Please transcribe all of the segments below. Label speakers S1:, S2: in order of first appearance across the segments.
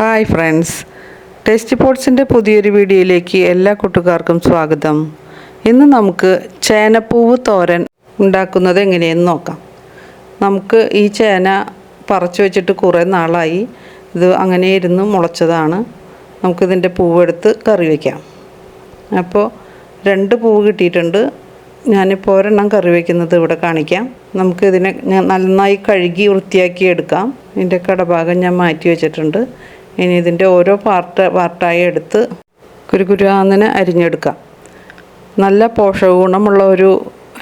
S1: Hi friends, tasty പോട്ട്സിൻ്റെ പുതിയൊരു വീഡിയോയിലേക്ക് എല്ലാ കൂട്ടുകാർക്കും സ്വാഗതം. ഇന്ന് നമുക്ക് ചേനപ്പൂവ് തോരൻ ഉണ്ടാക്കുന്നത് എങ്ങനെയെന്ന് നോക്കാം. നമുക്ക് ഈ ചേന പറിച്ചു വെച്ചിട്ട് കുറേ നാളായി. ഇത് അങ്ങനെ ഇരുന്ന് മുളച്ചതാണ്. നമുക്കിതിൻ്റെ പൂവെടുത്ത് കറി വയ്ക്കാം. അപ്പോൾ 2 പൂവ് കിട്ടിയിട്ടുണ്ട്. ഞാനിപ്പോൾ ഒരെണ്ണം കറി വയ്ക്കുന്നത് ഇവിടെ കാണിക്കാം. നമുക്കിതിനെ നന്നായി കഴുകി വൃത്തിയാക്കി എടുക്കാം. ഇതിൻ്റെ കടഭാഗം ഞാൻ മാറ്റി വെച്ചിട്ടുണ്ട്. ഇനി ഇതിൻ്റെ ഓരോ പാർട്ടായി എടുത്ത് കുരുകുരാന്നിന് അരിഞ്ഞെടുക്കാം. നല്ല പോഷക ഗുണമുള്ള ഒരു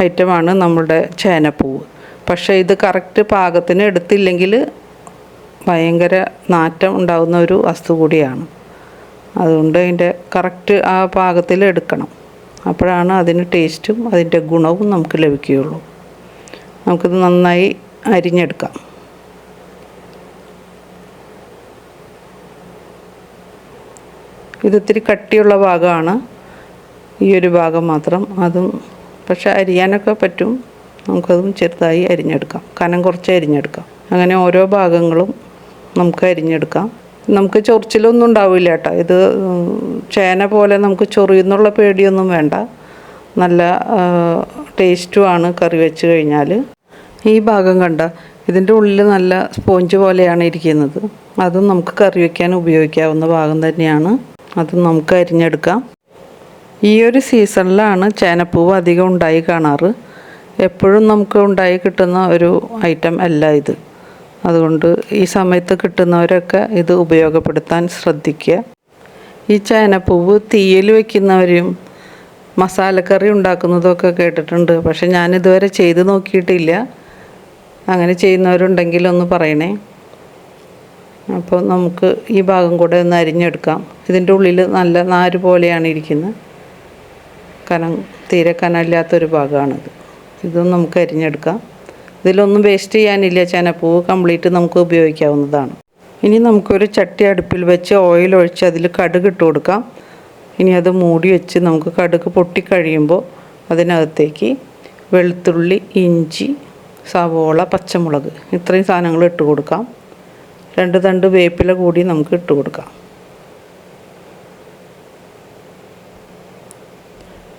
S1: ഐറ്റമാണ് നമ്മളുടെ ചേനപ്പൂവ്. പക്ഷേ ഇത് കറക്റ്റ് പാകത്തിന് എടുത്തില്ലെങ്കിൽ ഭയങ്കര നാറ്റം ഉണ്ടാകുന്ന ഒരു വസ്തു കൂടിയാണ്. അതുകൊണ്ട് അതിൻ്റെ കറക്റ്റ് ആ പാകത്തിൽ എടുക്കണം. അപ്പോഴാണ് അതിന് ടേസ്റ്റും അതിൻ്റെ ഗുണവും നമുക്ക് ലഭിക്കുകയുള്ളൂ. നമുക്കിത് നന്നായി അരിഞ്ഞെടുക്കാം. ഇതിത്തിരി കട്ടിയുള്ള ഭാഗമാണ്, ഈ ഒരു ഭാഗം മാത്രം. അതും പക്ഷെ അരിയാനൊക്കെ പറ്റും. നമുക്കതും ചെറുതായി അരിഞ്ഞെടുക്കാം, കനം കുറച്ച് അരിഞ്ഞെടുക്കാം. അങ്ങനെ ഓരോ ഭാഗങ്ങളും നമുക്ക് അരിഞ്ഞെടുക്കാം. നമുക്ക് ചൊറിച്ചിലൊന്നും ഉണ്ടാവില്ല കേട്ടോ. ഇത് ചേന പോലെ നമുക്ക് ചൊറിയുന്നുള്ള പേടിയൊന്നും വേണ്ട. നല്ല ടേസ്റ്റുമാണ് കറി വെച്ച് കഴിഞ്ഞാൽ. ഈ ഭാഗം കണ്ട, ഇതിൻ്റെ ഉള്ളിൽ നല്ല സ്പോഞ്ച് പോലെയാണ് ഇരിക്കുന്നത്. അതും നമുക്ക് കറി വയ്ക്കാൻ ഉപയോഗിക്കാവുന്ന ഭാഗം തന്നെയാണ്. അതും നമുക്ക് അരിഞ്ഞെടുക്കാം. ഈ ഒരു സീസണിലാണ് ചേനപ്പൂവ് അധികം ഉണ്ടായി കാണാറ്. എപ്പോഴും നമുക്ക് ഉണ്ടായി കിട്ടുന്ന ഒരു ഐറ്റം അല്ല ഇത്. അതുകൊണ്ട് ഈ സമയത്ത് കിട്ടുന്നവരൊക്കെ ഇത് ഉപയോഗപ്പെടുത്താൻ ശ്രദ്ധിക്കുക. ഈ ചേനപ്പൂവ് തീയിൽ വയ്ക്കുന്നവരും മസാലക്കറി ഉണ്ടാക്കുന്നതൊക്കെ കേട്ടിട്ടുണ്ട്. പക്ഷെ ഞാനിതുവരെ ചെയ്ത് നോക്കിയിട്ടില്ല. അങ്ങനെ ചെയ്യുന്നവരുണ്ടെങ്കിൽ ഒന്ന് പറയണേ. അപ്പോൾ നമുക്ക് ഈ ഭാഗം കൂടെ ഒന്ന് അരിഞ്ഞെടുക്കാം. ഇതിൻ്റെ ഉള്ളിൽ നല്ല നാര് പോലെയാണ് ഇരിക്കുന്നത്. തീരെ കനമില്ലാത്തൊരു ഭാഗമാണിത്. ഇതും നമുക്ക് അരിഞ്ഞെടുക്കാം. ഇതിലൊന്നും വേസ്റ്റ് ചെയ്യാനില്ല. ചേനപ്പൂവ് കംപ്ലീറ്റ് നമുക്ക് ഉപയോഗിക്കാവുന്നതാണ്. ഇനി നമുക്കൊരു ചട്ടി അടുപ്പിൽ വെച്ച് ഓയിൽ ഒഴിച്ച് അതിൽ കടുക് ഇട്ട് കൊടുക്കാം. ഇനി അത് മൂടി വെച്ച് നമുക്ക് കടുക് പൊട്ടിക്കഴിയുമ്പോൾ അതിനകത്തേക്ക് വെളുത്തുള്ളി, ഇഞ്ചി, സവോള, പച്ചമുളക് ഇത്രയും സാധനങ്ങൾ ഇട്ട് കൊടുക്കാം. 2 തണ്ട് വേപ്പില കൂടി നമുക്ക് ഇട്ട് കൊടുക്കാം.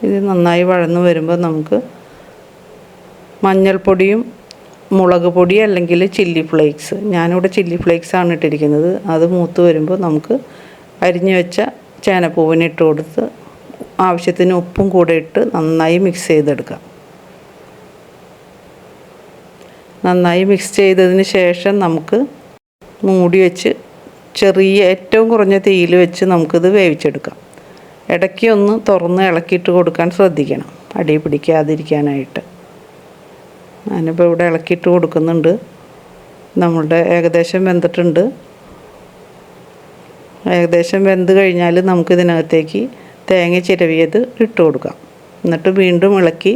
S1: ഇത് നന്നായി വഴന്ന് വരുമ്പോൾ നമുക്ക് മഞ്ഞൾപ്പൊടിയും മുളക് പൊടി അല്ലെങ്കിൽ ചില്ലി ഫ്ലേക്സ്, ഞാനിവിടെ ചില്ലി ഫ്ലേക്സാണ് ഇട്ടിരിക്കുന്നത്. അത് മൂത്ത് വരുമ്പോൾ നമുക്ക് അരിഞ്ഞു വെച്ച ചേനപ്പൂവിന് ഇട്ട് കൊടുത്ത് ആവശ്യത്തിന് ഉപ്പും കൂടെ ഇട്ട് നന്നായി മിക്സ് ചെയ്തെടുക്കാം. നന്നായി മിക്സ് ചെയ്തതിന് ശേഷം നമുക്ക് മൂടി വെച്ച് ഏറ്റവും കുറഞ്ഞ തീയിൽ വെച്ച് നമുക്കിത് വേവിച്ചെടുക്കാം. ഇടയ്ക്ക് ഒന്ന് തുറന്ന് ഇളക്കിയിട്ട് കൊടുക്കാൻ ശ്രദ്ധിക്കണം, അടി പിടിക്കാതിരിക്കാനായിട്ട്. ഞാനിപ്പോൾ ഇവിടെ ഇളക്കിയിട്ട് കൊടുക്കുന്നുണ്ട്. നമ്മളുടെ ഏകദേശം വെന്തിട്ടുണ്ട്. ഏകദേശം വെന്ത് കഴിഞ്ഞാൽ നമുക്കിതിനകത്തേക്ക് തേങ്ങ ചിരവിയത് ഇട്ട് കൊടുക്കാം. എന്നിട്ട് വീണ്ടും ഇളക്കി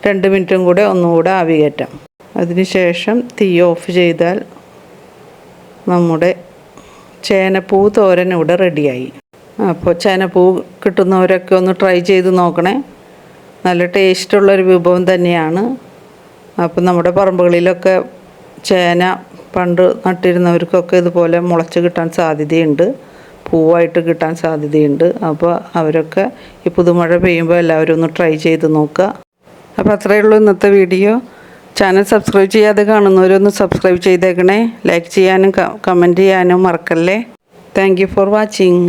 S1: 2 മിനിറ്റും കൂടെ ഒന്നുകൂടെ ആവി കയറ്റാം. അതിന് ശേഷം തീ ഓഫ് ചെയ്താൽ നമ്മുടെ ചേനപ്പൂവ് തോരൻ ഇവിടെ റെഡിയായി. അപ്പോൾ ചേനപ്പൂവ് കിട്ടുന്നവരൊക്കെ ഒന്ന് ട്രൈ ചെയ്ത് നോക്കണേ. നല്ല ടേസ്റ്റുള്ളൊരു വിഭവം തന്നെയാണ്. അപ്പോൾ നമ്മുടെ പറമ്പുകളിലൊക്കെ ചേന പണ്ട് നട്ടിരുന്നവർക്കൊക്കെ ഇതുപോലെ മുളച്ച് കിട്ടാൻ സാധ്യതയുണ്ട്, പൂവായിട്ട് കിട്ടാൻ സാധ്യതയുണ്ട്. അപ്പോൾ അവരൊക്കെ ഈ പുതുമഴ പെയ്യുമ്പോൾ എല്ലാവരും ഒന്ന് ട്രൈ ചെയ്ത് നോക്കുക. അപ്പോൾ അത്രയേ ഉള്ളൂ ഇന്നത്തെ വീഡിയോ. ചാനൽ സബ്സ്ക്രൈബ് ചെയ്യാതെ കാണുന്നവരൊന്ന് സബ്സ്ക്രൈബ് ചെയ്തേക്കണേ. ലൈക്ക് ചെയ്യാനും കമൻറ്റ് ചെയ്യാനും മറക്കല്ലേ. Thank you for watching.